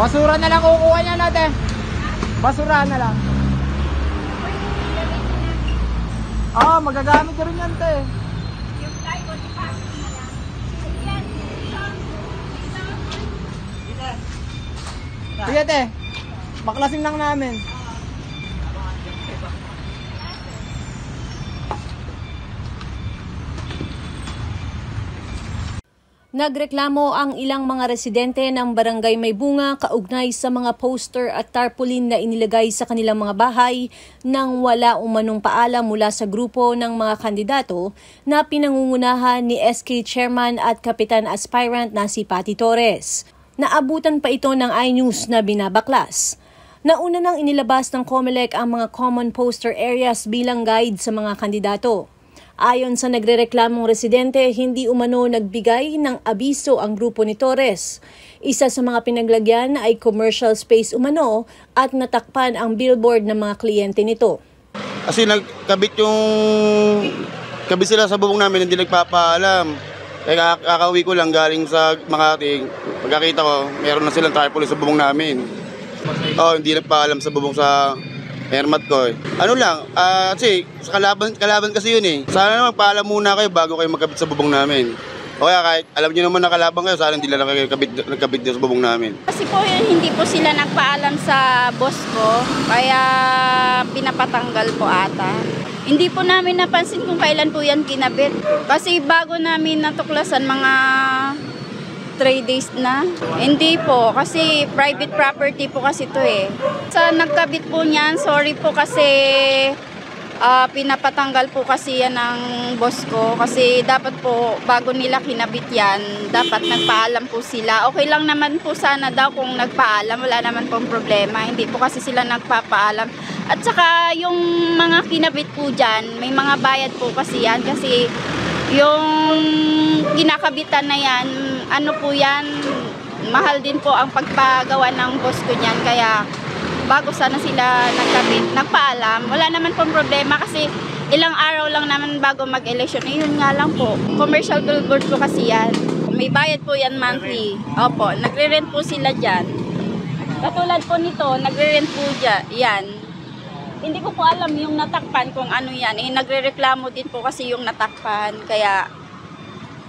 Basura na lang kukuha niya natin. Basura na lang. Ah, magagamit ko rin yan, te. Sige, te. Baklasin lang namin. Nagreklamo ang ilang mga residente ng Barangay Maybunga kaugnay sa mga poster at tarpaulin na inilagay sa kanilang mga bahay nang wala umanong paalam mula sa grupo ng mga kandidato na pinangungunahan ni SK Chairman at Kapitan Aspirant na si Patty Torres. Naabutan pa ito ng iNews na binabaklas. Nauna nang inilabas ng COMELEC ang mga common poster areas bilang guide sa mga kandidato. Ayon sa nagrereklamong residente, hindi umano nagbigay ng abiso ang grupo ni Torres. Isa sa mga pinaglagyan ay commercial space umano at natakpan ang billboard ng mga kliyente nito. Kasi kabit sila sa bubong namin, hindi nagpapaalam. Kaya kakauwi ko lang galing sa Makati, pagkakita ko, meron na silang tarpaulin sa bubong namin. Hindi nagpaalam sa bubong sa hermat ko eh. Ano lang, kasi kalaban kasi yun eh. Sana naman paalam muna kayo bago kayo magkabit sa bubong namin. O kaya kahit alam nyo naman na kalaban kayo, sana hindi lang kayo nagkabit sa bubong namin. Kasi po hindi po sila nagpaalam sa boss ko, kaya pinapatanggal po ata. Hindi po namin napansin kung kailan po yan kinabit. Kasi bago namin natuklasan mga 3 days na. Hindi po, kasi private property po kasi ito eh. Sa nagkabit po niyan, sorry po kasi pinapatanggal po kasi yan ng boss ko. Kasi dapat po, bago nila kinabit yan, dapat nagpaalam po sila. Okay lang naman po sana daw kung nagpaalam, wala naman pong problema. Hindi po kasi sila nagpapaalam. At saka yung mga kinabit po dyan, may mga bayad po kasi yan. Kasi yung kinakabitan na yan, ano po yan, mahal din po ang pagpagawa ng boss ko niyan. Kaya bago sana sila nagkabit, nagpaalam, wala naman pong problema kasi ilang araw lang naman bago mag-election. Yun nga lang po, commercial billboard po kasi yan. May bayad po yan monthly. Opo, nagre-rent po sila dyan. Katulad po nito, nagre-rent po dyan. Yan. Hindi ko po alam yung natakpan kung ano yan. Nagre-reklamo din po kasi yung natakpan. Kaya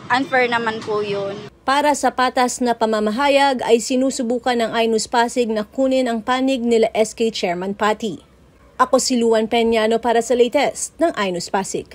unfair naman po yun. Para sa patas na pamamahayag ay sinusubukan ng iNews Pasig na kunin ang panig nila SK Chairman Patty. Ako si Luan Peñano para sa latest ng iNews Pasig.